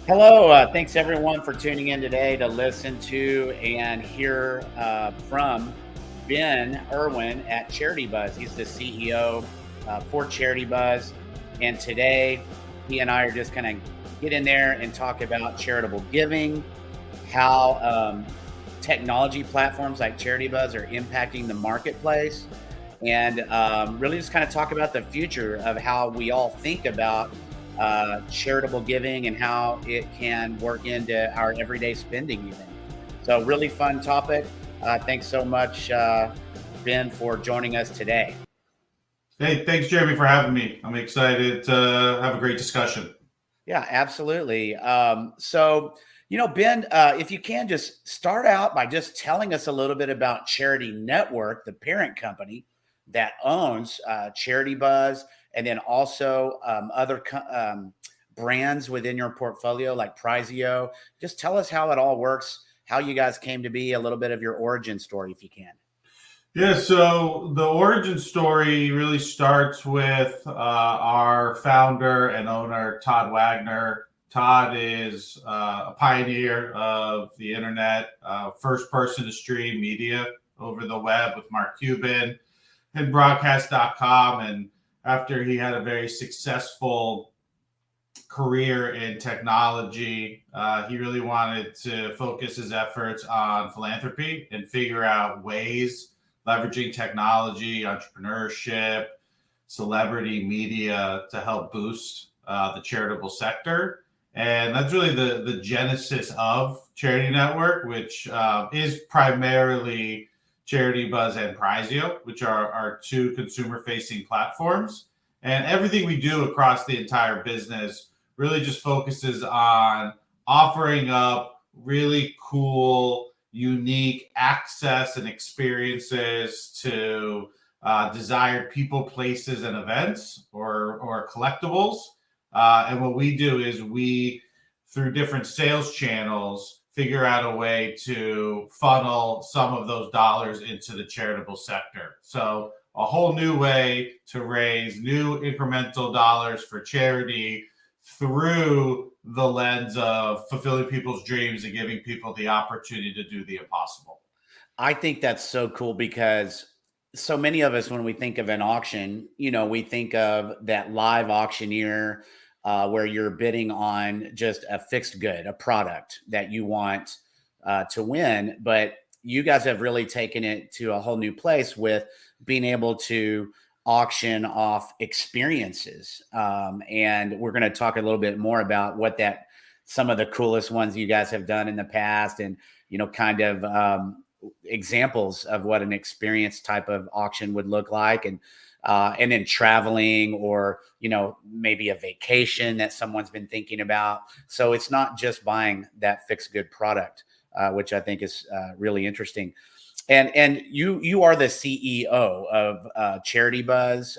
Hello. Thanks everyone for tuning in today to listen to and hear from Ben Erwin at CharityBuzz. He's the CEO for CharityBuzz. And today, he and I are just going to get in there and talk about charitable giving, how technology platforms like CharityBuzz are impacting the marketplace, and really just kind of talk about the future of how we all think about charitable giving and how it can work into our everyday spending even. So really fun topic. Thanks so much, Ben, for joining us today. Hey, thanks, Jeremy, for having me. I'm excited to have a great discussion. Yeah, absolutely. Ben, if you can just start out by just telling us a little bit about Charity Network, the parent company that owns CharityBuzz, and then also other brands within your portfolio like Prizio. Just tell us how it all works, how you guys came to be, a little bit of your origin story, if you can. Yeah, so the origin story really starts with our founder and owner, Todd Wagner. Todd is a pioneer of the internet, first person to stream media over the web with Mark Cuban and broadcast.com. And after he had a very successful career in technology, he really wanted to focus his efforts on philanthropy and figure out ways leveraging technology, entrepreneurship, celebrity media to help boost the charitable sector. And that's really the genesis of Charity Network, which is primarily CharityBuzz and Prizio, which are our two consumer-facing platforms. And everything we do across the entire business really just focuses on offering up really cool, unique access and experiences to desired people, places, and events or collectibles. And what we do is we, through different sales channels, figure out a way to funnel some of those dollars into the charitable sector. So a whole new way to raise new incremental dollars for charity through the lens of fulfilling people's dreams and giving people the opportunity to do the impossible. I think that's so cool because so many of us, when we think of an auction, we think of that live auctioneer where you're bidding on just a fixed good, a product that you want to win. But you guys have really taken it to a whole new place with being able to auction off experiences. And we're going to talk a little bit more about what some of the coolest ones you guys have done in the past, and, kind of examples of what an experience type of auction would look like. And then traveling, or, maybe a vacation that someone's been thinking about. So it's not just buying that fixed good product, which I think is really interesting. And you are the CEO of CharityBuzz.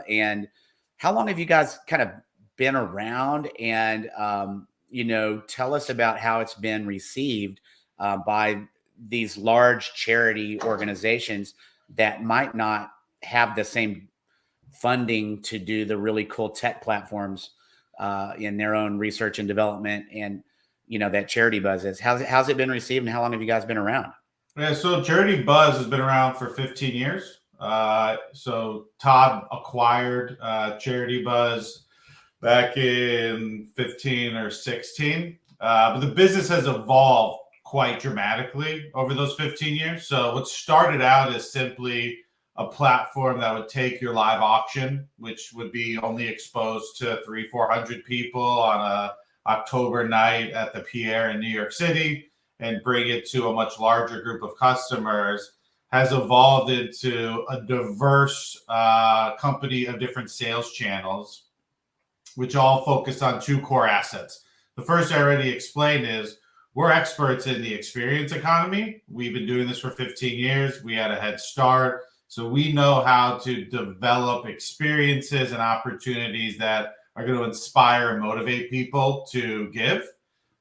And how long have you guys kind of been around? And tell us about how it's been received by these large charity organizations that might not have the same funding to do the really cool tech platforms in their own research and development, and that CharityBuzz is. How's it been received, and how long have you guys been around? Yeah, so CharityBuzz has been around for 15 years. So Todd acquired CharityBuzz back in 15 or 16. But the business has evolved quite dramatically over those 15 years. So what started out as simply a platform that would take your live auction, which would be only exposed to 300-400 people on a October night at the Pierre in New York City, and bring it to a much larger group of customers, has evolved into a diverse company of different sales channels, which all focus on two core assets. The first I already explained is we're experts in the experience economy. We've been doing this for 15 years. We had a head start. So we know how to develop experiences and opportunities that are going to inspire and motivate people to give.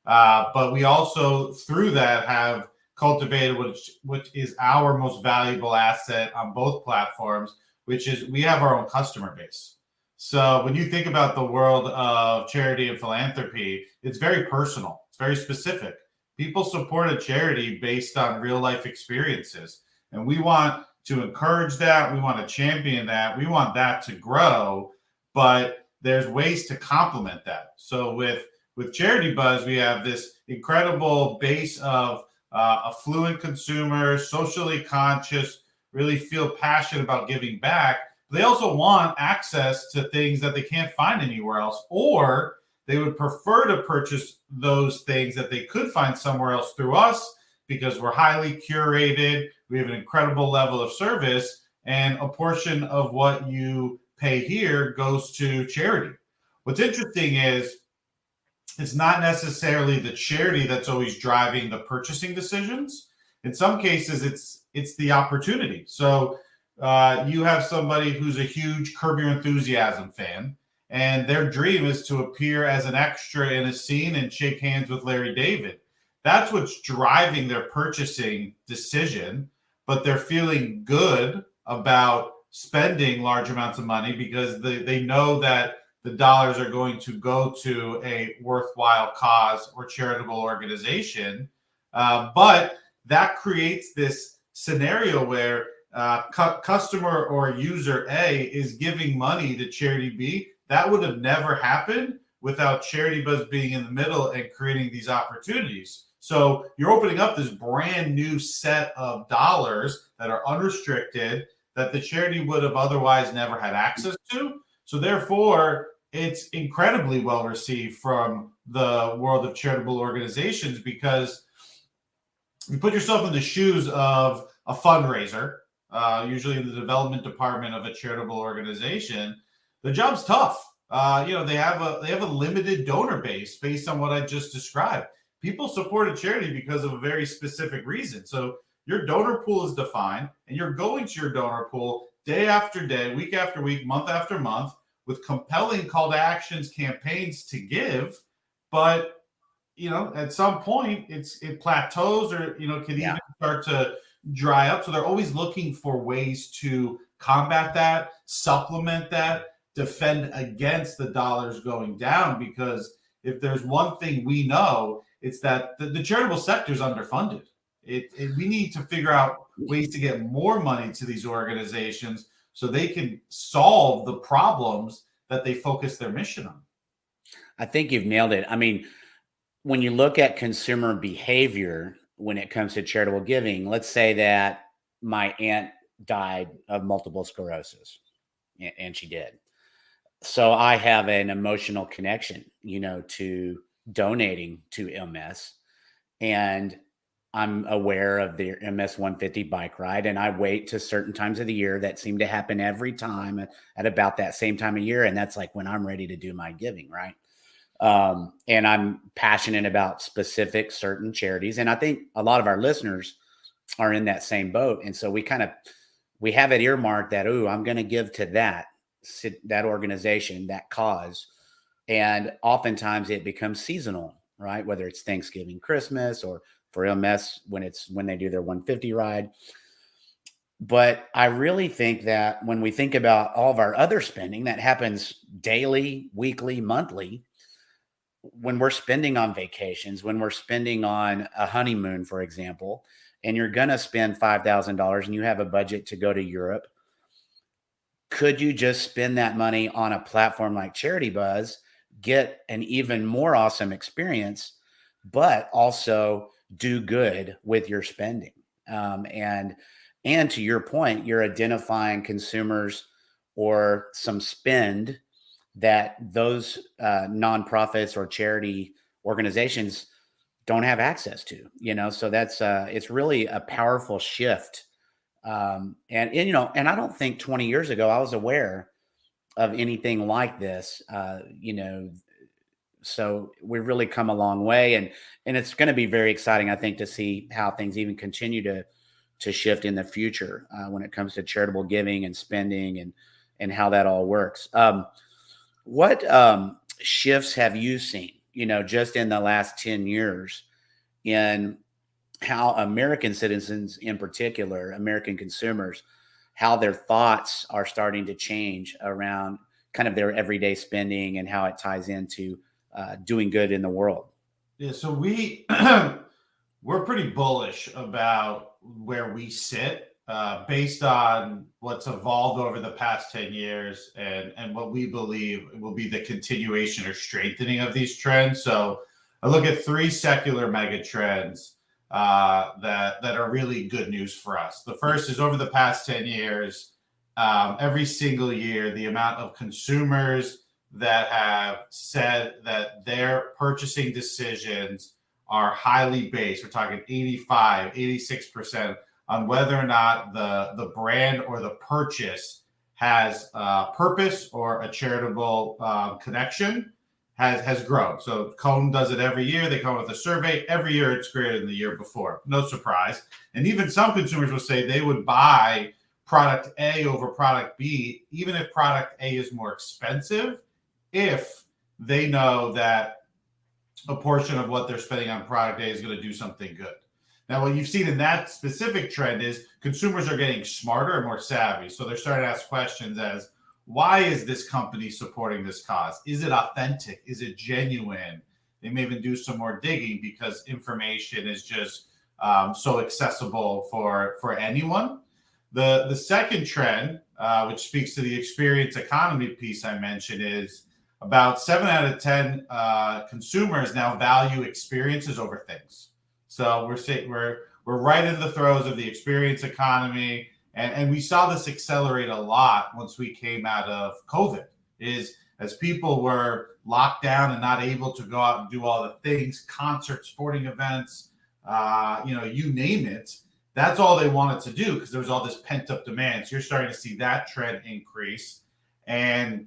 But we also, through that, have cultivated which is our most valuable asset on both platforms, which is we have our own customer base. So when you think about the world of charity and philanthropy, it's very personal. It's very specific. People support a charity based on real life experiences. And we want to encourage that. We want to champion that. We want that to grow, but there's ways to complement that. So with CharityBuzz, we have this incredible base of affluent consumers, socially conscious, really feel passionate about giving back. They also want access to things that they can't find anywhere else, or they would prefer to purchase those things that they could find somewhere else through us because we're highly curated. We have an incredible level of service, and a portion of what you pay here goes to charity. What's interesting is it's not necessarily the charity that's always driving the purchasing decisions. In some cases, it's the opportunity. So you have somebody who's a huge Curb Your Enthusiasm fan, and their dream is to appear as an extra in a scene and shake hands with Larry David. That's what's driving their purchasing decision, but they're feeling good about spending large amounts of money because they know that the dollars are going to go to a worthwhile cause or charitable organization. But that creates this scenario where customer or user A is giving money to charity B. That would have never happened without CharityBuzz being in the middle and creating these opportunities. So you're opening up this brand new set of dollars that are unrestricted that the charity would have otherwise never had access to. So therefore, it's incredibly well received from the world of charitable organizations because you put yourself in the shoes of a fundraiser, usually in the development department of a charitable organization. The job's tough. They have a limited donor base based on what I just described. People support a charity because of a very specific reason. So your donor pool is defined, and you're going to your donor pool day after day, week after week, month after month, with compelling call to actions, campaigns to give. But at some point it plateaus or can even start to dry up. So they're always looking for ways to combat that, supplement that, defend against the dollars going down. Because if there's one thing we know, it's that the charitable sector is underfunded. We need to figure out ways to get more money to these organizations so they can solve the problems that they focus their mission on. I think you've nailed it. I mean, when you look at consumer behavior when it comes to charitable giving, let's say that my aunt died of multiple sclerosis, and she did. So I have an emotional connection, to donating to MS, and I'm aware of the MS 150 bike ride, and I wait to certain times of the year that seem to happen every time at about that same time of year. And that's like when I'm ready to do my giving, right? And I'm passionate about specific certain charities. And I think a lot of our listeners are in that same boat. And so we have it earmarked that, I'm going to give to that organization, that cause. And oftentimes it becomes seasonal, right? Whether it's Thanksgiving, Christmas, or for MS when they do their 150 ride. But I really think that when we think about all of our other spending that happens daily, weekly, monthly, when we're spending on vacations, when we're spending on a honeymoon, for example, and you're going to spend $5,000 and you have a budget to go to Europe, could you just spend that money on a platform like CharityBuzz, get an even more awesome experience, but also do good with your spending? And to your point, you're identifying consumers or some spend that those nonprofits or charity organizations don't have access to, so that's it's really a powerful shift. And I don't think 20 years ago I was aware of anything like this, so we've really come a long way, and it's going to be very exciting, I think, to see how things even continue to shift in the future when it comes to charitable giving and spending and how that all works. What shifts have you seen, just in the last 10 years in how American citizens, in particular, American consumers, how their thoughts are starting to change around kind of their everyday spending and how it ties into doing good in the world. Yeah, so we're pretty bullish about where we sit based on what's evolved over the past 10 years and what we believe will be the continuation or strengthening of these trends. So I look at three secular mega trends that are really good news for us. The first is over the past 10 years, every single year, the amount of consumers that have said that their purchasing decisions are highly based. We're talking 85, 86% on whether or not the brand or the purchase has purpose or a charitable connection has grown. So Cone does it every year. They come up with a survey. Every year it's greater than the year before. No surprise. And even some consumers will say they would buy product A over product B, even if product A is more expensive, if they know that a portion of what they're spending on product A is going to do something good. Now, what you've seen in that specific trend is consumers are getting smarter and more savvy. So they're starting to ask questions as, why is this company supporting this cause? Is it authentic? Is it genuine? They may even do some more digging because information is just so accessible for anyone. The second trend, which speaks to the experience economy piece I mentioned, is about 7 out of 10 consumers now value experiences over things. So we're right in the throes of the experience economy, and we saw this accelerate a lot once we came out of COVID. Is as people were locked down and not able to go out and do all the things, concerts, sporting events, you name it. That's all they wanted to do because there was all this pent up demand. So you're starting to see that trend increase, and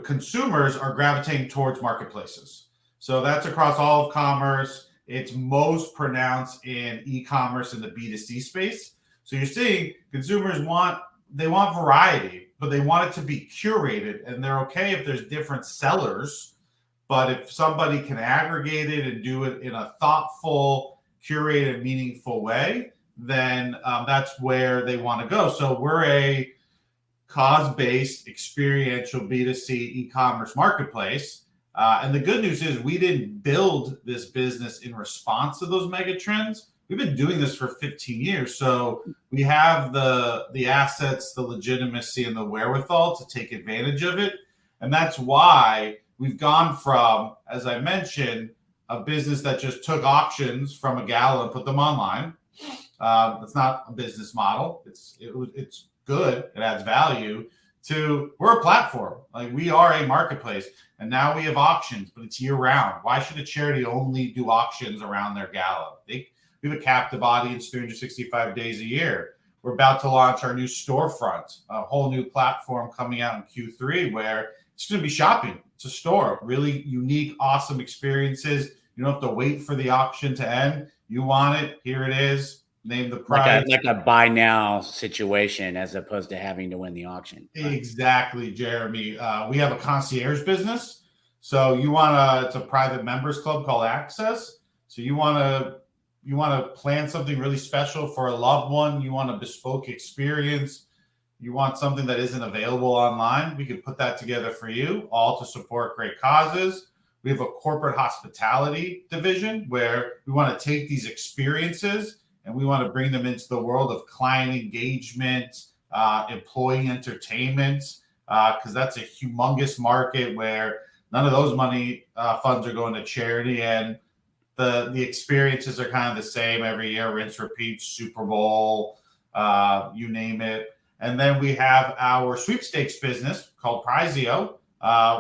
consumers are gravitating towards marketplaces. So that's across all of commerce. It's most pronounced in e-commerce in the B2C space. So you're seeing consumers want variety, but they want it to be curated, and they're okay if there's different sellers. But if somebody can aggregate it and do it in a thoughtful, curated, meaningful way, then that's where they want to go. So we're a cause-based, experiential B2C e-commerce marketplace. And the good news is we didn't build this business in response to those mega trends. We've been doing this for 15 years. So we have the assets, the legitimacy, and the wherewithal to take advantage of it. And that's why we've gone from, as I mentioned, a business that just took auctions from a gala and put them online. It's not a business model. It's good. It adds value. To we're a platform. Like, we are a marketplace, and now we have auctions, but it's year round. Why should a charity only do auctions around their gala? We have a captive audience 365 days a year. We're about to launch our new storefront, a whole new platform coming out in Q3 where it's going to be shopping. It's a store, really unique, awesome experiences. You don't have to wait for the auction to end. You want it, here it is. Name the price. Like a buy now situation as opposed to having to win the auction. Exactly, Jeremy. We have a concierge business. So it's a private members club called Access. So you want to plan something really special for a loved one. You want a bespoke experience. You want something that isn't available online. We can put that together for you, all to support great causes. We have a corporate hospitality division where we want to take these experiences and we want to bring them into the world of client engagement, employee entertainment, because that's a humongous market where none of those money funds are going to charity, and the experiences are kind of the same every year, rinse, repeat, Super Bowl, you name it. And then we have our sweepstakes business called Prizeo,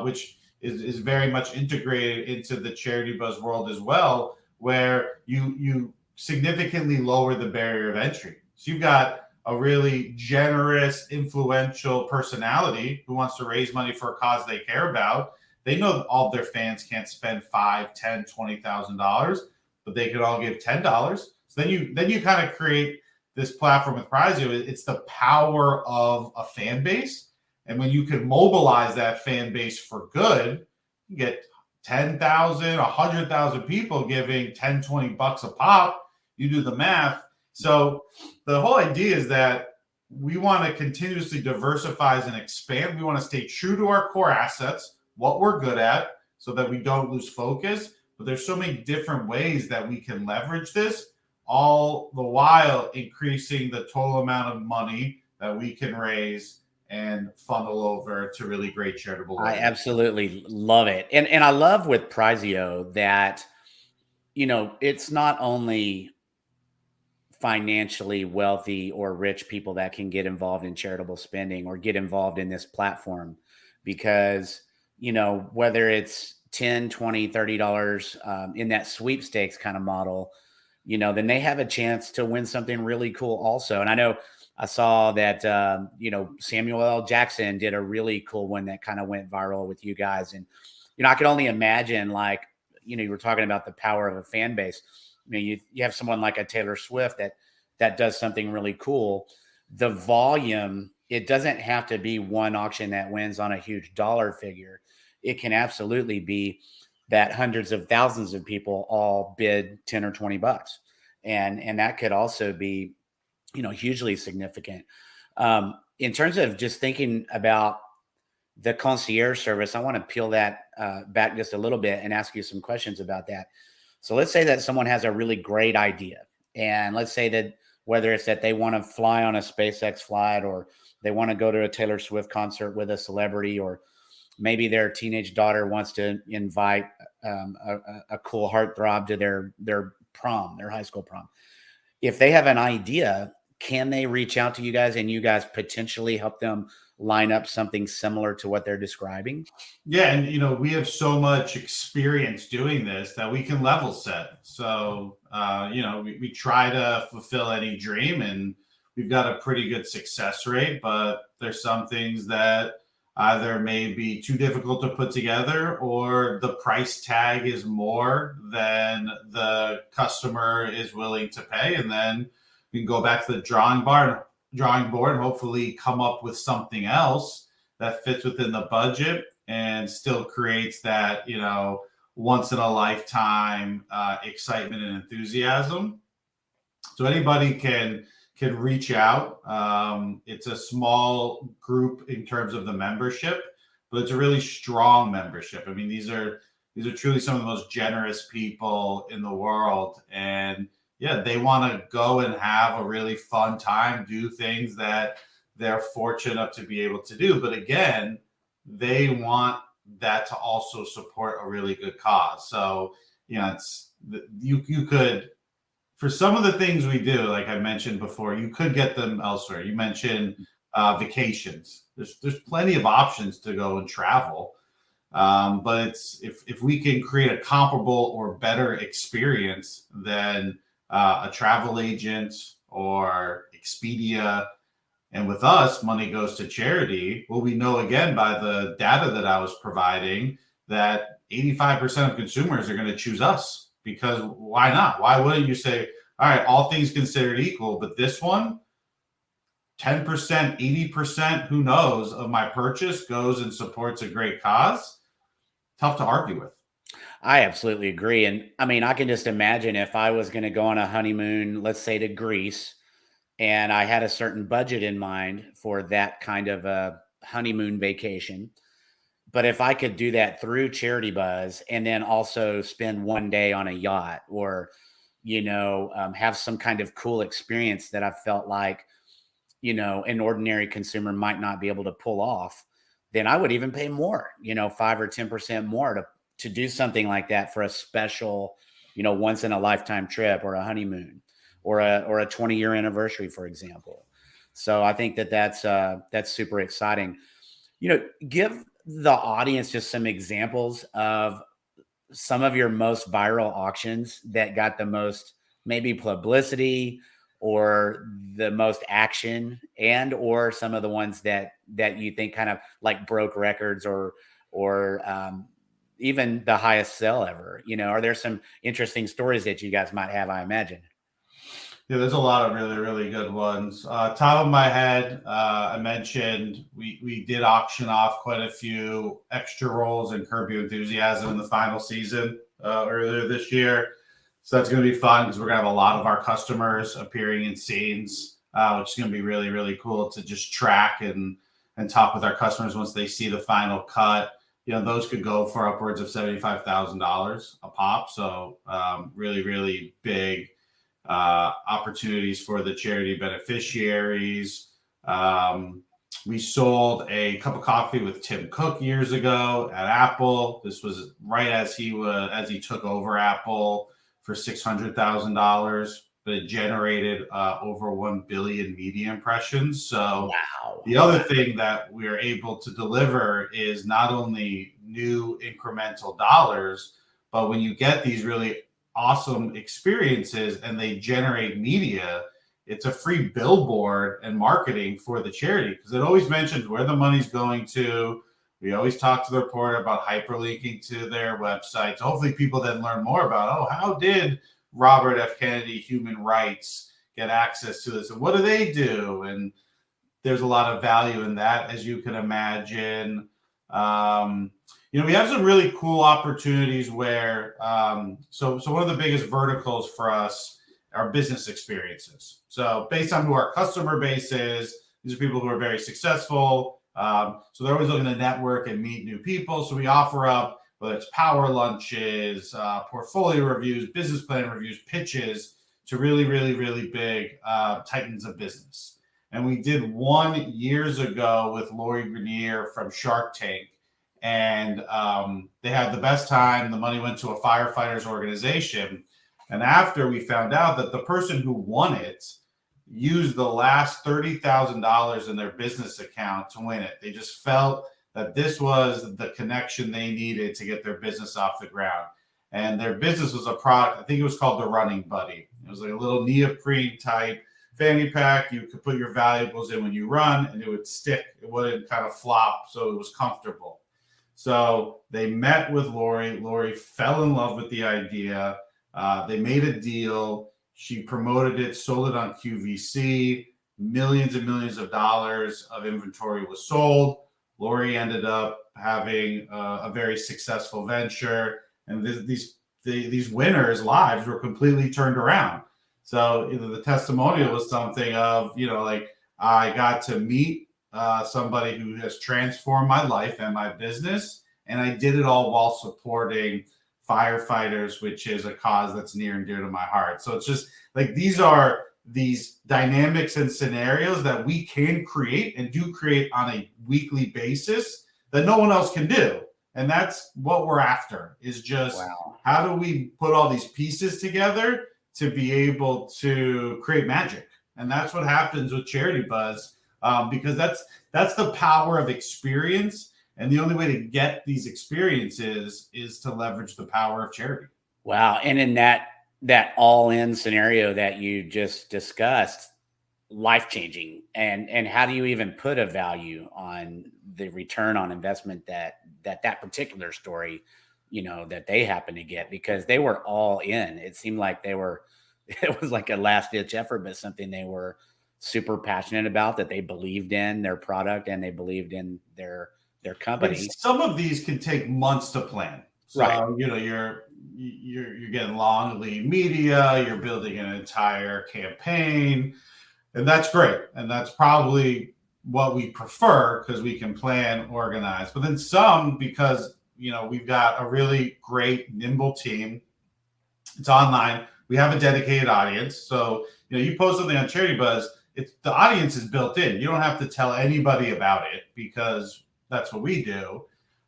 which is very much integrated into the CharityBuzz world as well, where you significantly lower the barrier of entry. So you've got a really generous, influential personality who wants to raise money for a cause they care about. They know all of their fans can't spend $5,000, $10,000, $20,000, but they could all give $10. So then you kind of create this platform with Prizeo. It's the power of a fan base. And when you can mobilize that fan base for good, you get 10,000, 100,000 people giving 10, 20 bucks a pop. You do the math. So the whole idea is that we want to continuously diversify and expand. We want to stay true to our core assets, what we're good at, so that we don't lose focus. But there's so many different ways that we can leverage this, all the while increasing the total amount of money that we can raise and funnel over to really great charitable I organizations. absolutely love it. And I love with Prizio that, it's not only financially wealthy or rich people that can get involved in charitable spending or get involved in this platform because whether it's 10, 20, $30 in that sweepstakes kind of model, then they have a chance to win something really cool also. And I know I saw that Samuel L. Jackson did a really cool one that kind of went viral with you guys. And I could only imagine, like, you were talking about the power of a fan base. I mean, you have someone like a Taylor Swift that does something really cool. The volume, it doesn't have to be one auction that wins on a huge dollar figure. It can absolutely be that hundreds of thousands of people all bid 10 or $20. And that could also be, hugely significant. In terms of just thinking about the concierge service, I want to peel that back just a little bit and ask you some questions about that. So let's say that someone has a really great idea. And let's say that whether it's that they want to fly on a SpaceX flight, or they want to go to a Taylor Swift concert with a celebrity, or maybe their teenage daughter wants to invite a cool heartthrob to their prom, their high school prom. If they have an idea, can they reach out to you guys and you guys potentially help them line up something similar to what they're describing? Yeah, and we have so much experience doing this that we can level set. So we try to fulfill any dream, and we've got a pretty good success rate. But there's some things that either may be too difficult to put together, or the price tag is more than the customer is willing to pay, and then we can go back to the drawing board and hopefully come up with something else that fits within the budget and still creates that once in a lifetime excitement and enthusiasm. So anybody can reach out. It's a small group in terms of the membership, but it's a really strong membership. I mean, these are truly some of the most generous people in the world, and yeah, they want to go and have a really fun time, do things that they're fortunate enough to be able to do. But again, they want that to also support a really good cause. So, you could, for some of the things we do, like I mentioned before, you could get them elsewhere. You mentioned vacations. There's plenty of options to go and travel. But it's if we can create a comparable or better experience than a travel agent or Expedia, and with us, money goes to charity. Well, we know again by the data that I was providing that 85% of consumers are going to choose us, because why not? Why wouldn't you say, all right, all things considered equal, but this one, 10%, 80%, who knows, of my purchase goes and supports a great cause? Tough to argue with. I absolutely agree. And I mean, I can just imagine if I was going to go on a honeymoon, let's say to Greece, and I had a certain budget in mind for that kind of a honeymoon vacation. But if I could do that through CharityBuzz and then also spend one day on a yacht, or, have some kind of cool experience that I felt like, an ordinary consumer might not be able to pull off, then I would even pay more, 5 or 10% more to do something like that for a special, once in a lifetime trip, or a honeymoon, or a 20-year anniversary, for example. So I think that's super exciting. Give the audience just some examples of some of your most viral auctions that got the most maybe publicity or the most action, and or some of the ones that you think kind of like broke records, or even the highest sale ever. Are there some interesting stories that you guys might have? I imagine. Yeah, there's a lot of really, really good ones. Top of my head, I mentioned we did auction off quite a few extra rolls in Curb Your Enthusiasm in the final season earlier this year. So that's going to be fun, because we're going to have a lot of our customers appearing in scenes which is going to be really, really cool to just track and talk with our customers once they see the final cut. Those could go for upwards of $75,000 a pop. So really, really big opportunities for the charity beneficiaries. We sold a cup of coffee with Tim Cook years ago at Apple. This was right as he took over Apple for $600,000, but it generated over 1 billion media impressions. So wow. The other thing that we are able to deliver is not only new incremental dollars, but when you get these really awesome experiences and they generate media, it's a free billboard and marketing for the charity, because it always mentions where the money's going to. We always talk to the reporter about hyperlinking to their website. So hopefully people then learn more about, how did Robert F. Kennedy Human Rights get access to this? And what do they do? And there's a lot of value in that, as you can imagine. We have some really cool opportunities where, so one of the biggest verticals for us are business experiences. So based on who our customer base is, these are people who are very successful. So they're always looking to network and meet new people. So we offer up, whether it's power lunches, portfolio reviews, business plan reviews, pitches to really, really, really big titans of business. And we did one years ago with Lori Grenier from Shark Tank. And they had the best time. The money went to a firefighters organization. And after we found out that the person who won it used the last $30,000 in their business account to win it. They just felt that this was the connection they needed to get their business off the ground. And their business was a product, I think it was called the Running Buddy. It was like a little neoprene type fanny pack. You could put your valuables in when you run and it would stick. It wouldn't kind of flop, so it was comfortable. So they met with Lori. Lori fell in love with the idea. They made a deal. She promoted it, sold it on QVC. Millions and millions of dollars of inventory was sold. Lori ended up having a very successful venture, and these winners' lives were completely turned around. So the testimonial was something of, I got to meet somebody who has transformed my life and my business, and I did it all while supporting firefighters, which is a cause that's near and dear to my heart. So it's just like these are these dynamics and scenarios that we can create and do create on a weekly basis that no one else can do. And that's what we're after, is just how do we put all these pieces together to be able to create magic? And that's what happens with CharityBuzz, because that's the power of experience. And the only way to get these experiences is to leverage the power of charity. Wow. And in that all-in scenario that you just discussed, life-changing. And how do you even put a value on the return on investment that particular story, that they happen to get, because they were all in. It seemed like it was like a last-ditch effort, but something they were super passionate about, that they believed in their product and they believed in their company. And some of these can take months to plan. So, right. You're getting long lead media, you're building an entire campaign, and that's great. And that's probably what we prefer, because we can plan, organize. But then some, because, we've got a really great, nimble team. It's online. We have a dedicated audience. So, you post something on CharityBuzz, the audience is built in. You don't have to tell anybody about it, because that's what we do.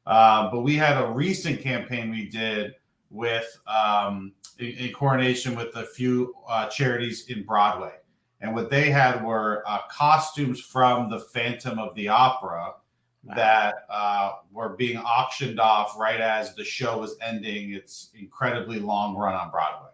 But we had a recent campaign we did with in coordination with a few charities in Broadway. And what they had were costumes from the Phantom of the Opera that were being auctioned off right as the show was ending its incredibly long run on Broadway.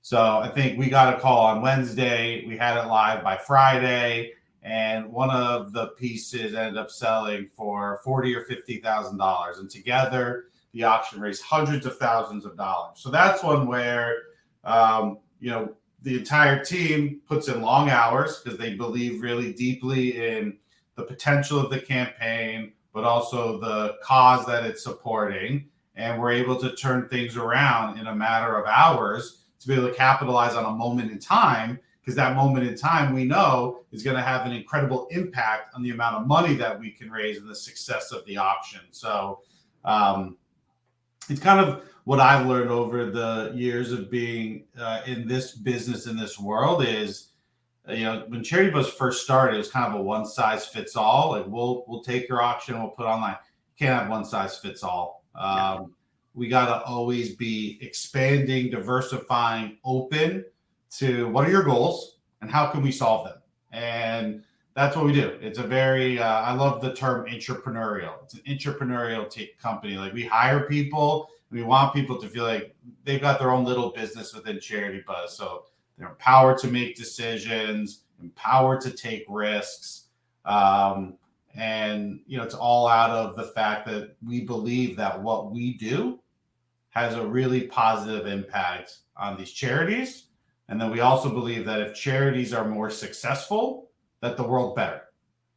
So I think we got a call on Wednesday. We had it live by Friday. And one of the pieces ended up selling for $40,000 or $50,000, and together the auction raised hundreds of thousands of dollars. So that's one where the entire team puts in long hours, because they believe really deeply in the potential of the campaign, but also the cause that it's supporting. And we're able to turn things around in a matter of hours to be able to capitalize on a moment in time because that moment in time we know is going to have an incredible impact on the amount of money that we can raise and the success of the auction. So it's kind of what I've learned over the years of being in this business, in this world, is when CharityBuzz first started, it was kind of a one size fits all. Like we'll take your auction, we'll put online. You can't have one size fits all. We got to always be expanding, diversifying, open to what are your goals and how can we solve them. And that's what we do. It's a very, I love the term entrepreneurial. It's an entrepreneurial company. Like we hire people, and we want people to feel like they've got their own little business within CharityBuzz. So they're empowered to make decisions, empowered to take risks. And, it's all out of the fact that we believe that what we do has a really positive impact on these charities. And then we also believe that if charities are more successful, that the world better.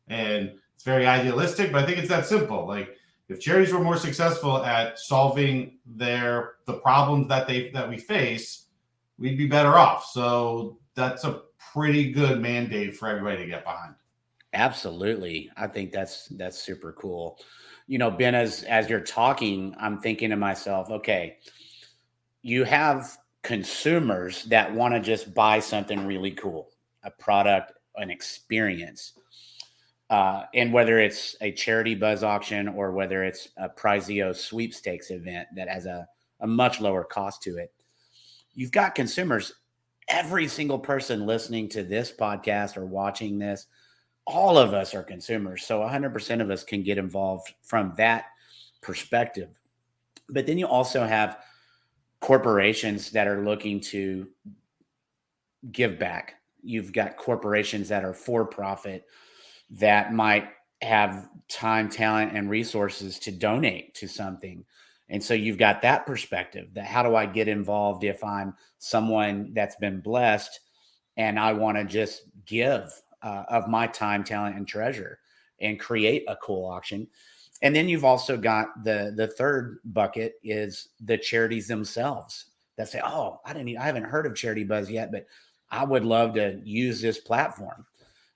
And it's very idealistic, but I think it's that simple. Like if charities were more successful at solving the problems that we face, we'd be better off. So that's a pretty good mandate for everybody to get behind. Absolutely. I think that's super cool. Ben, as you're talking, I'm thinking to myself, okay, you have consumers that want to just buy something really cool, a product, an experience. And whether it's a CharityBuzz auction or whether it's a Prizeo sweepstakes event that has a much lower cost to it, you've got consumers. Every single person listening to this podcast or watching this, all of us are consumers. So 100% of us can get involved from that perspective. But then you also have corporations that are looking to give back. You've got corporations that are for profit that might have time, talent, and resources to donate to something. And so you've got that perspective, that how do I get involved if I'm someone that's been blessed and I want to just give of my time, talent, and treasure and create a cool auction. And then you've also got the third bucket is the charities themselves that say, oh, I haven't heard of CharityBuzz yet, but I would love to use this platform.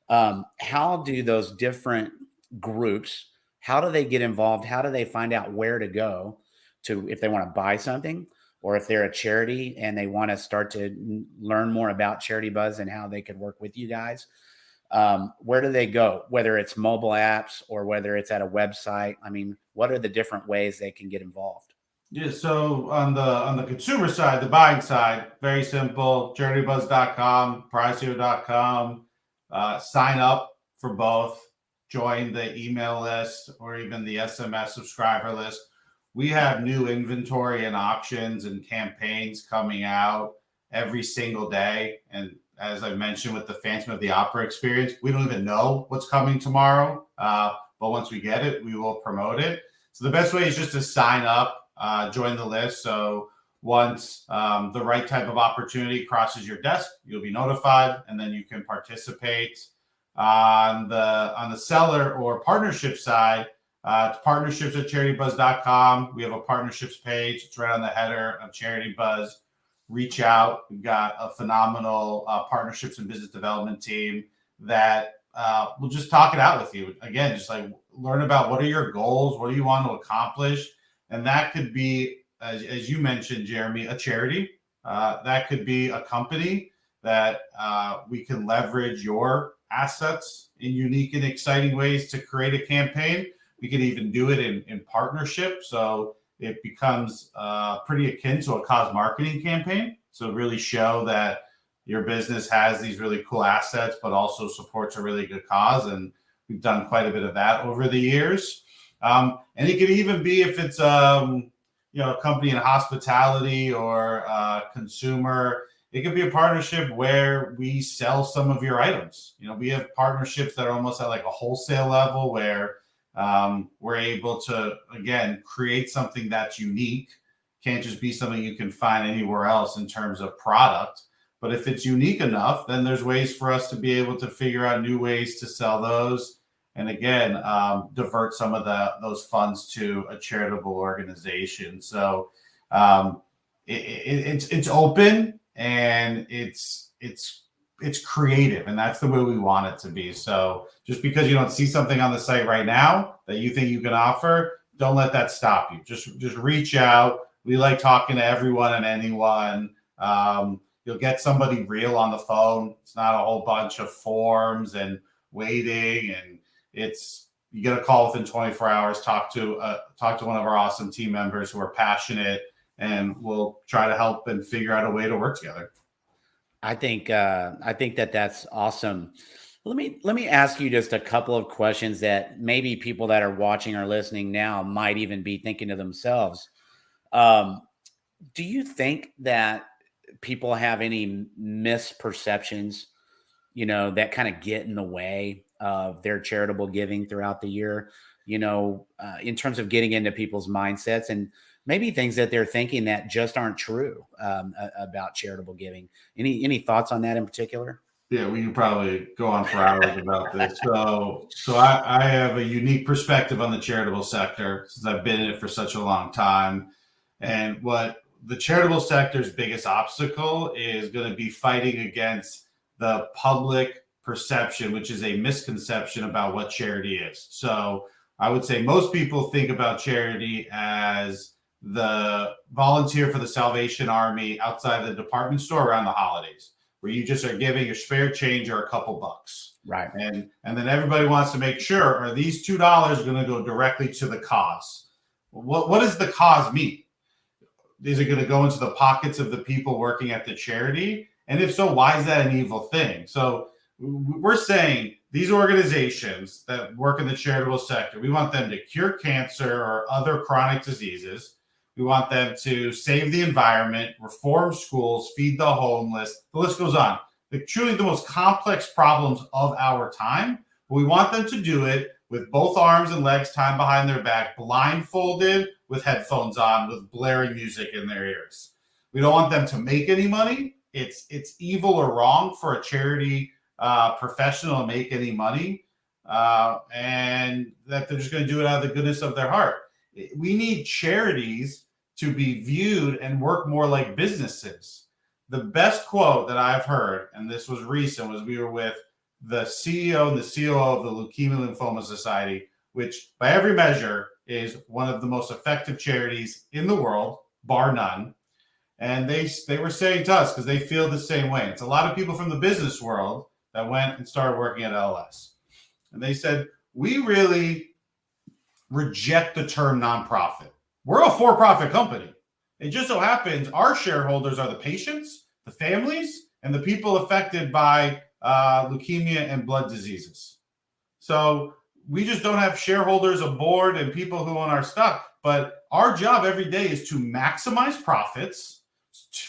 How do those different groups, how do they get involved? How do they find out where to go to if they want to buy something, or if they're a charity and they want to start to learn more about CharityBuzz and how they could work with you guys? Where do they go? Whether it's mobile apps or whether it's at a website. I mean, what are the different ways they can get involved? Yeah, so on the consumer side, the buying side, very simple. CharityBuzz.com, Prizeo.com. Sign up for both. Join the email list or even the SMS subscriber list. We have new inventory and auctions and campaigns coming out every single day. And as I mentioned with the Phantom of the Opera experience, we don't even know what's coming tomorrow. But once we get it, we will promote it. So the best way is just to sign up, join the list. So once the right type of opportunity crosses your desk, you'll be notified, and then you can participate. On the seller or partnership side, it's partnerships@CharityBuzz.com. We have a partnerships page. It's right on the header of CharityBuzz. Reach out. We've got a phenomenal partnerships and business development team that will just talk it out with you. Again, just like learn about what are your goals, what do you want to accomplish, and that could be, as you mentioned, Jeremy, a charity. That could be a company that we can leverage your assets in unique and exciting ways to create a campaign. We could even do it in partnership. So it becomes pretty akin to a cause marketing campaign. So really show that your business has these really cool assets, but also supports a really good cause. And we've done quite a bit of that over the years. And it could even be if it's a company in hospitality or consumer. It could be a partnership where we sell some of your items. We have partnerships that are almost at like a wholesale level where we're able to, again, create something that's unique. Can't just be something you can find anywhere else in terms of product. But if it's unique enough, then there's ways for us to be able to figure out new ways to sell those. And again, divert some of those funds to a charitable organization. So it's open, and it's it's creative, and that's the way we want it to be. So just because you don't see something on the site right now that you think you can offer, don't let that stop you. Just reach out. We like talking to everyone and anyone. You'll get somebody real on the phone. It's not a whole bunch of forms and waiting, and you get a call within 24 hours. Talk to one of our awesome team members who are passionate, and we'll try to help and figure out a way to work together. I think that's awesome. Let me ask you just a couple of questions that maybe people that are watching or listening now might even be thinking to themselves. Do you think that people have any misperceptions, that kind of get in the way of their charitable giving throughout the year, in terms of getting into people's mindsets and maybe things that they're thinking that just aren't true about charitable giving? Any thoughts on that in particular? Yeah, we can probably go on for hours about this. So I have a unique perspective on the charitable sector since I've been in it for such a long time. And what the charitable sector's biggest obstacle is going to be fighting against the public perception, which is a misconception about what charity is. So I would say most people think about charity as the volunteer for the Salvation Army outside the department store around the holidays, where you just are giving your spare change or a couple bucks. Right. And then everybody wants to make sure, are these $2 going to go directly to the cause? What does the cause mean? Is it going to go into the pockets of the people working at the charity? And if so, why is that an evil thing? So we're saying these organizations that work in the charitable sector, we want them to cure cancer or other chronic diseases. We want them to save the environment, reform schools, feed the homeless. The list goes on. They're truly the most complex problems of our time. But we want them to do it with both arms and legs tied behind their back, blindfolded, with headphones on, with blaring music in their ears. We don't want them to make any money. It's evil or wrong for a charity professional to make any money, and that they're just going to do it out of the goodness of their heart. We need charities to be viewed and work more like businesses. The best quote that I've heard, and this was recent, was we were with the CEO and the COO of the Leukemia Lymphoma Society, which by every measure is one of the most effective charities in the world, bar none. And they were saying to us, because they feel the same way. It's a lot of people from the business world that went and started working at LS. And they said, we really reject the term nonprofit. We're a for-profit company. It just so happens our shareholders are the patients, the families, and the people affected by leukemia and blood diseases. So we just don't have shareholders, a board, and people who own our stock. But our job every day is to maximize profits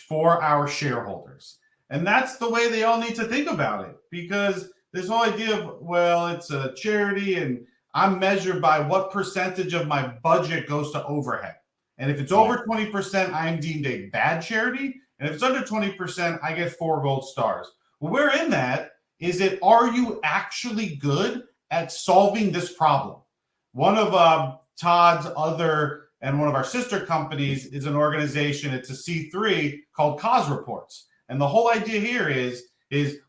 for our shareholders. And that's the way they all need to think about it, because this whole idea of, well, it's a charity and I'm measured by what percentage of my budget goes to overhead. And if it's over 20%, I am deemed a bad charity. And if it's under 20%, I get 4 gold stars. Well, where in that is it, are you actually good at solving this problem? One of Todd's other and one of our sister companies is an organization, it's a C3 called Cause Reports. And the whole idea here is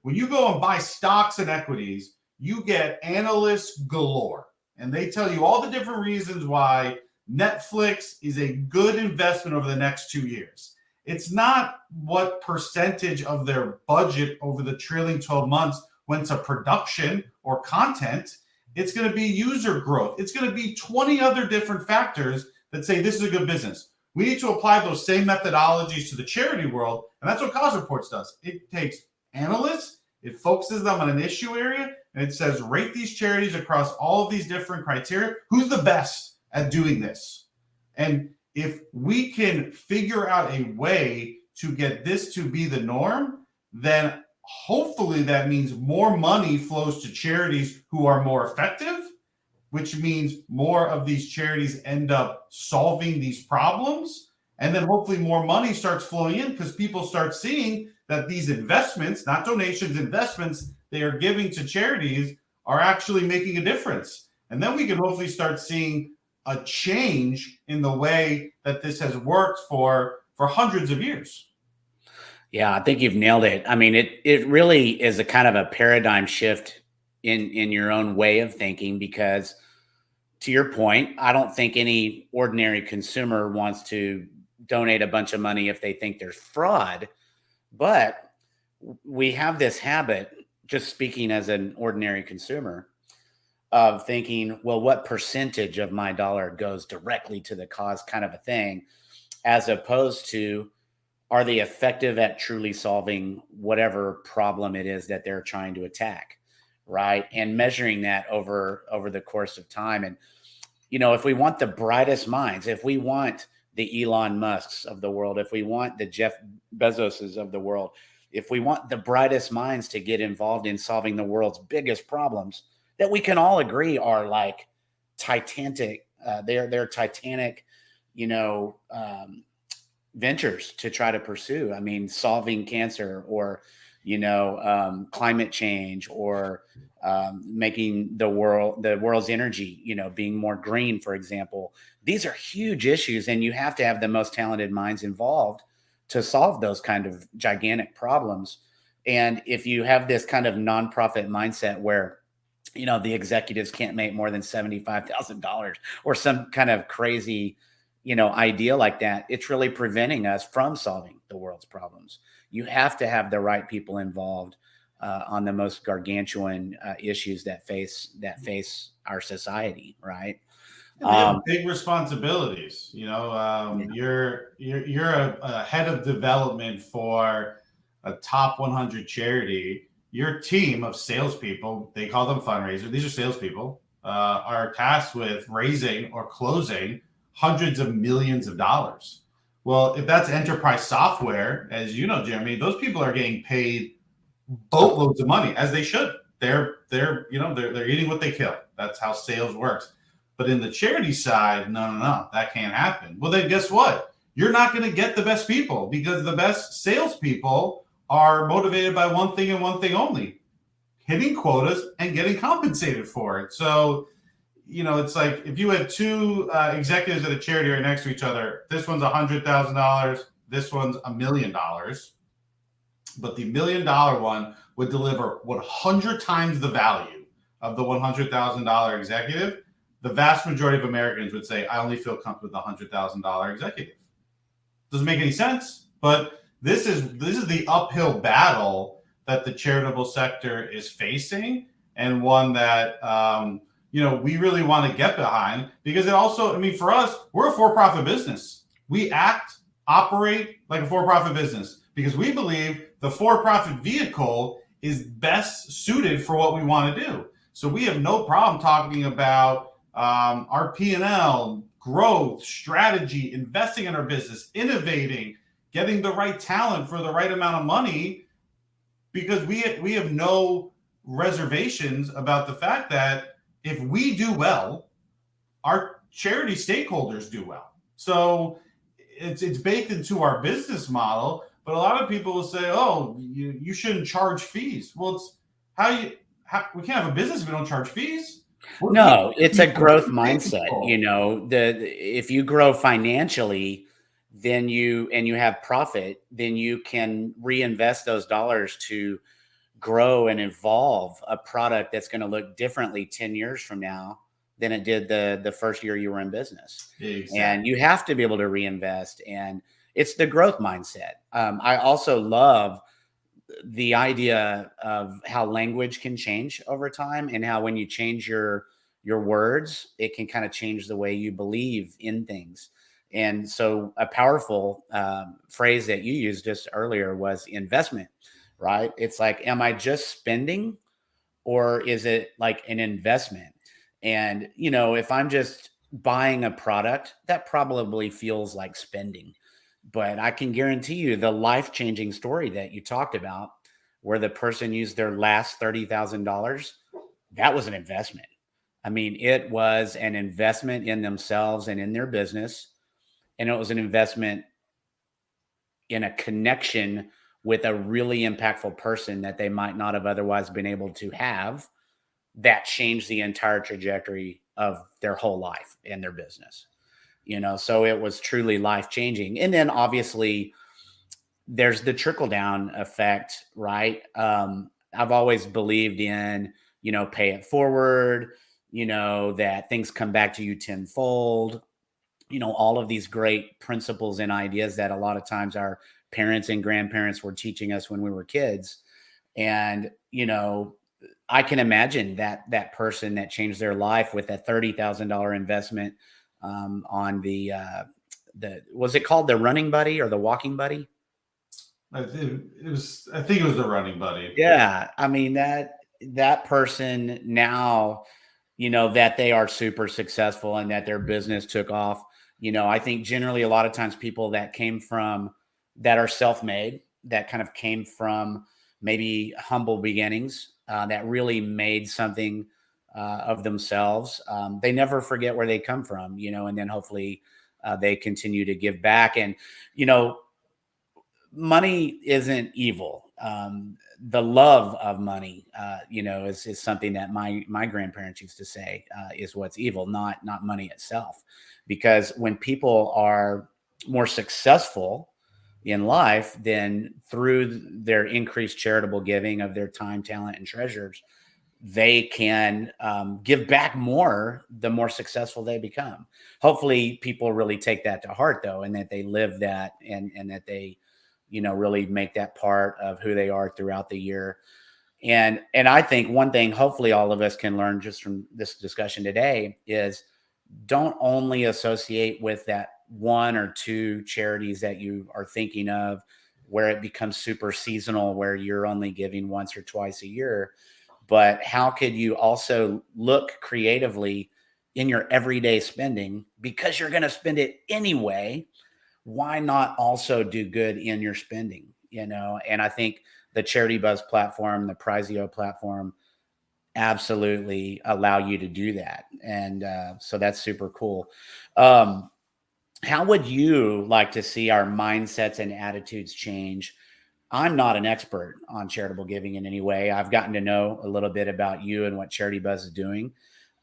when you go and buy stocks and equities, you get analysts galore. And they tell you all the different reasons why Netflix is a good investment over the next 2 years. It's not what percentage of their budget over the trailing 12 months went to production or content. It's going to be user growth. It's going to be 20 other different factors that say this is a good business. We need to apply those same methodologies to the charity world. And that's what Cause Reports does. It takes analysts, it focuses them on an issue area, and it says, rate these charities across all of these different criteria. Who's the best at doing this? And if we can figure out a way to get this to be the norm, then hopefully that means more money flows to charities who are more effective, which means more of these charities end up solving these problems. And then hopefully more money starts flowing in because people start seeing that these investments, not donations, investments they are giving to charities are actually making a difference. And then we can hopefully start seeing a change in the way that this has worked for hundreds of years. Yeah, I think you've nailed it. I mean, it really is a kind of a paradigm shift in your own way of thinking, because to your point, I don't think any ordinary consumer wants to donate a bunch of money if they think there's fraud. But we have this habit, just speaking as an ordinary consumer, of thinking, well, what percentage of my dollar goes directly to the cause, kind of a thing, as opposed to, are they effective at truly solving whatever problem it is that they're trying to attack, right? And measuring that over the course of time. And if we want the brightest minds, if we want the Elon Musks of the world, if we want the Jeff Bezoses of the world, if we want the brightest minds to get involved in solving the world's biggest problems that we can all agree are like titanic, they're titanic, you know, ventures to try to pursue. I mean, solving cancer, or climate change, or making the world's energy, being more green, for example. These are huge issues, and you have to have the most talented minds involved to solve those kind of gigantic problems. And if you have this kind of nonprofit mindset where the executives can't make more than $75,000 or some kind of crazy idea like that, it's really preventing us from solving the world's problems. You have to have the right people involved on the most gargantuan issues that face our society, right? They have big responsibilities. You're a head of development for a top 100 charity. Your team of salespeople, they call them fundraisers, these are salespeople, are tasked with raising or closing hundreds of millions of dollars. Well, if that's enterprise software, as you know, Jeremy, those people are getting paid boatloads of money, as they should. They're eating what they kill. That's how sales works. But in the charity side, no, that can't happen. Well, then guess what? You're not going to get the best people, because the best salespeople are motivated by one thing and one thing only: hitting quotas and getting compensated for it. So, it's like if you had two executives at a charity right next to each other, this one's $100,000, this one's $1 million. But the $1 million one would deliver 100 times the value of the $100,000 executive. The vast majority of Americans would say, I only feel comfortable with the $100,000 executive. Doesn't make any sense, but this is the uphill battle that the charitable sector is facing, and one that we really want to get behind, because it also, for us, we're a for-profit business. We operate like a for-profit business because we believe the for-profit vehicle is best suited for what we want to do. So we have no problem talking about our P&L, growth, strategy, investing in our business, innovating, getting the right talent for the right amount of money, because we have no reservations about the fact that if we do well, our charity stakeholders do well. So it's baked into our business model. But a lot of people will say, "Oh, you shouldn't charge fees." Well, it's we can't have a business if we don't charge fees. No, it's a growth mindset. If you grow financially, then you have profit, then you can reinvest those dollars to grow and evolve a product that's going to look differently 10 years from now than it did the first year you were in business. Exactly. And you have to be able to reinvest, and it's the growth mindset. I also love the idea of how language can change over time, and how when you change your words, it can kind of change the way you believe in things. And so a powerful phrase that you used just earlier was investment, right? It's like, am I just spending, or is it like an investment? And, if I'm just buying a product, that probably feels like spending. But I can guarantee you the life-changing story that you talked about, where the person used their last $30,000, that was an investment. It was an investment in themselves and in their business. And it was an investment in a connection with a really impactful person that they might not have otherwise been able to have, that changed the entire trajectory of their whole life and their business. So it was truly life-changing. And then obviously there's the trickle down effect, right? I've always believed in, pay it forward, that things come back to you tenfold, all of these great principles and ideas that a lot of times our parents and grandparents were teaching us when we were kids. And, I can imagine that person that changed their life with a $30,000 investment on was it called the running buddy or the walking buddy? I think it was the running buddy. Yeah. I mean, that person now, that they are super successful and that their business took off. I think generally a lot of times people that are self-made, that kind of came from maybe humble beginnings, that really made something of themselves. They never forget where they come from, and then hopefully they continue to give back. And, money isn't evil. The love of money, is something that my grandparents used to say is what's evil, not money itself. Because when people are more successful in life, then through their increased charitable giving of their time, talent, and treasures, they can give back more the more successful they become. Hopefully, people really take that to heart, though, and that they live that, and that they really make that part of who they are throughout the year. And I think one thing, hopefully all of us can learn just from this discussion today, is don't only associate with that one or two charities that you are thinking of, where it becomes super seasonal, where you're only giving once or twice a year. But how could you also look creatively in your everyday spending, because you're going to spend it anyway? Why not also do good in your spending? And I think the CharityBuzz platform, the Prizeo platform, absolutely allow you to do that. And so that's super cool. How would you like to see our mindsets and attitudes change? I'm not an expert on charitable giving in any way. I've gotten to know a little bit about you and what CharityBuzz is doing.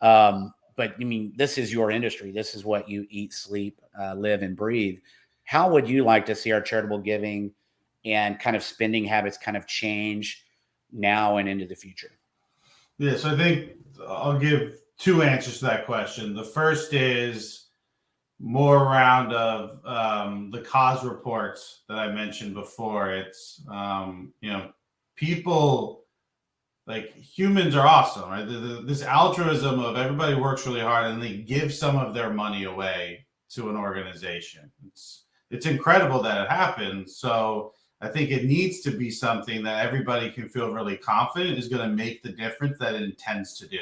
But I mean, this is your industry. This is what you eat, sleep, live, and breathe. How would you like to see our charitable giving and kind of spending habits kind of change now and into the future? Yeah, so I think I'll give two answers to that question. The first is more around of the cause reports that I mentioned before. It's people, like, humans are awesome, right? This altruism of everybody works really hard and they give some of their money away to an organization. It's incredible that it happens. So I think it needs to be something that everybody can feel really confident is going to make the difference that it intends to do.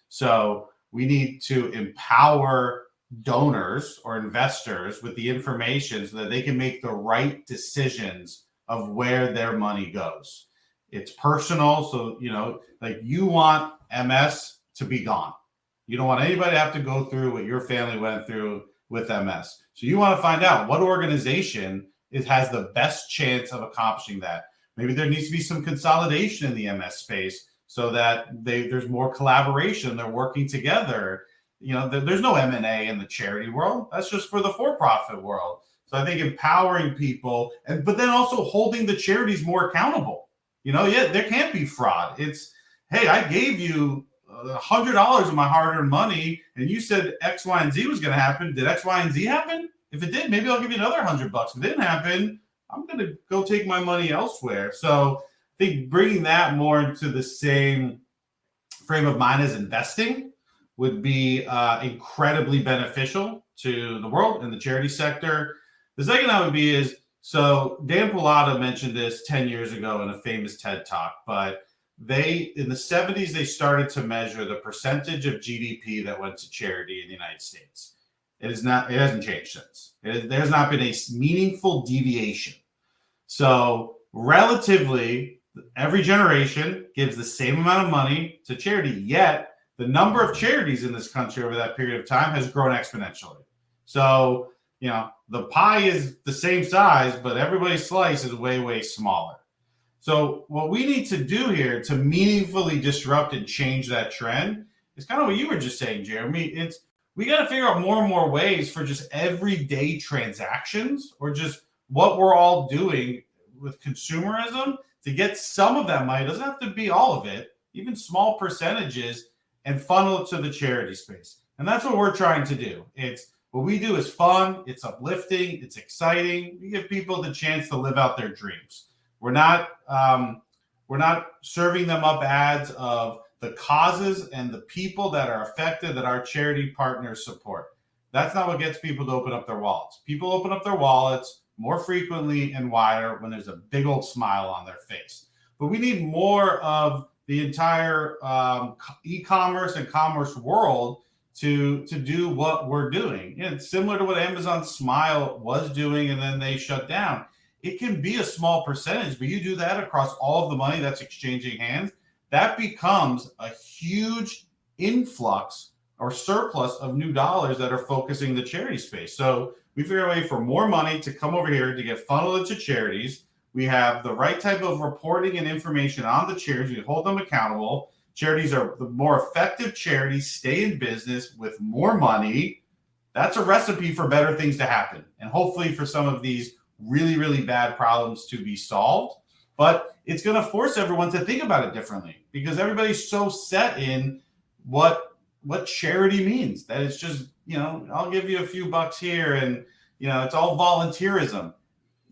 So we need to empower donors or investors with the information so that they can make the right decisions of where their money goes. It's personal. So, like, you want MS to be gone. You don't want anybody to have to go through what your family went through with MS. So you want to find out what organization has the best chance of accomplishing that. Maybe there needs to be some consolidation in the MS space so that there's more collaboration. They're working together. There's no M&A in the charity world. That's just for the for-profit world. So I think empowering people, but then also holding the charities more accountable. There can't be fraud. It's, hey, I gave you $100 of my hard-earned money, and you said X, Y, and Z was going to happen. Did X, Y, and Z happen? If it did, maybe I'll give you another $100. If it didn't happen, I'm going to go take my money elsewhere. So I think bringing that more into the same frame of mind as investing would be incredibly beneficial to the world and the charity sector. The second that would be is, so Dan Pilata mentioned this 10 years ago in a famous TED Talk, but in the 70s, they started to measure the percentage of GDP that went to charity in the United States. It hasn't changed since. There has not been a meaningful deviation. So relatively, every generation gives the same amount of money to charity, yet the number of charities in this country over that period of time has grown exponentially. So, the pie is the same size, but everybody's slice is way, way smaller. So what we need to do here to meaningfully disrupt and change that trend is kind of what you were just saying, Jeremy. We got to figure out more and more ways for just everyday transactions, or just what we're all doing consumerism to get some of that money. It doesn't have to be all of it, even small percentages, and funnel it to the charity space. And that's what we're trying to do. What we do is fun, it's uplifting, it's exciting. We give people the chance to live out their dreams. We're not serving them up ads of the causes and the people that are affected that our charity partners support. That's not what gets people to open up their wallets. People open up their wallets more frequently and wider when there's a big old smile on their face. But we need more of the entire e-commerce and commerce world to do what we're doing. It's similar to what Amazon Smile was doing, and then they shut down. It can be a small percentage, but you do that across all of the money that's exchanging hands, that becomes a huge influx or surplus of new dollars that are focusing the charity space. So we figure a way for more money to come over here to get funneled into charities. We have the right type of reporting and information on the charities. We hold them accountable. Charities are the more effective charities, stay in business with more money. That's a recipe for better things to happen. And hopefully for some of these really, really bad problems to be solved. But it's going to force everyone to think about it differently because everybody's so set in what charity means that it's just, I'll give you a few bucks here and, it's all volunteerism.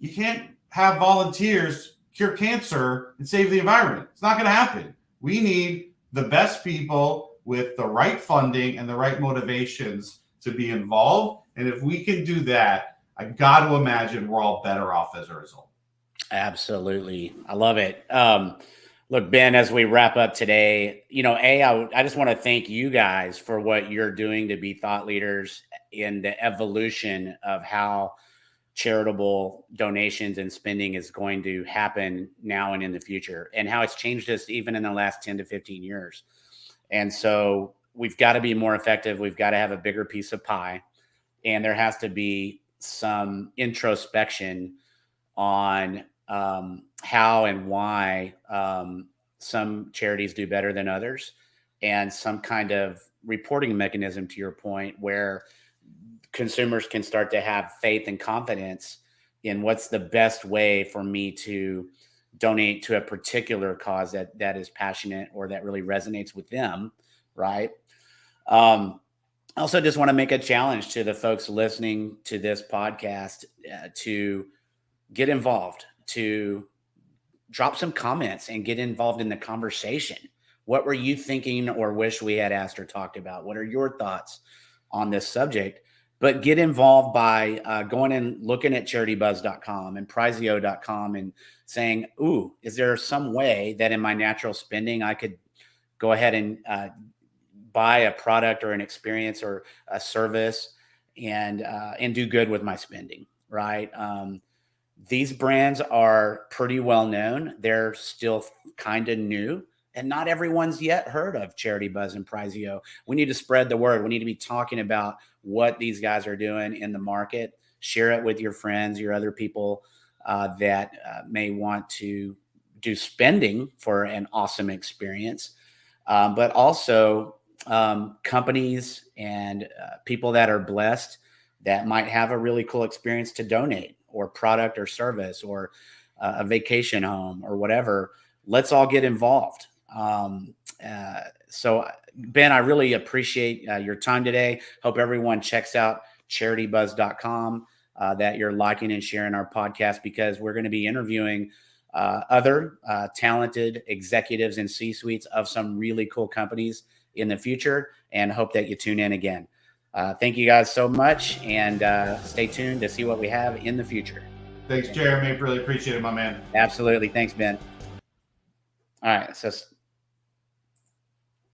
You can't have volunteers cure cancer and save the environment. It's not going to happen. We need the best people with the right funding and the right motivations to be involved. And if we can do that, I got to imagine we're all better off as a result. Absolutely. I love it. Look, Ben, as we wrap up today, I just want to thank you guys for what you're doing to be thought leaders in the evolution of how charitable donations and spending is going to happen now and in the future, and how it's changed us even in the last 10 to 15 years. And so we've got to be more effective. We've got to have a bigger piece of pie, and there has to be some introspection on how and why some charities do better than others, and some kind of reporting mechanism, to your point, where consumers can start to have faith and confidence in what's the best way for me to donate to a particular cause that is passionate or that really resonates with them, right? I also just want to make a challenge to the folks listening to this podcast to get involved, to drop some comments and get involved in the conversation. What were you thinking or wish we had asked or talked about? What are your thoughts on this subject? But get involved by going and looking at CharityBuzz.com and Prizeo.com and saying, ooh, is there some way that in my natural spending, I could go ahead and buy a product or an experience or a service and do good with my spending, right? These brands are pretty well known. They're still kind of new, and not everyone's yet heard of CharityBuzz and Prizeo. We need to spread the word. We need to be talking about what these guys are doing in the market. Share it with your friends, your other people that may want to do spending for an awesome experience, but also companies and people that are blessed that might have a really cool experience to donate, or product or service, or a vacation home or whatever. Let's all get involved. So Ben, I really appreciate your time today. Hope everyone checks out CharityBuzz.com, that you're liking and sharing our podcast, because we're going to be interviewing other talented executives and C-suites of some really cool companies in the future, and hope that you tune in again. Thank you guys so much, and stay tuned to see what we have in the future. Thanks, Jeremy. Really appreciate it, my man. Absolutely. Thanks, Ben. All right. So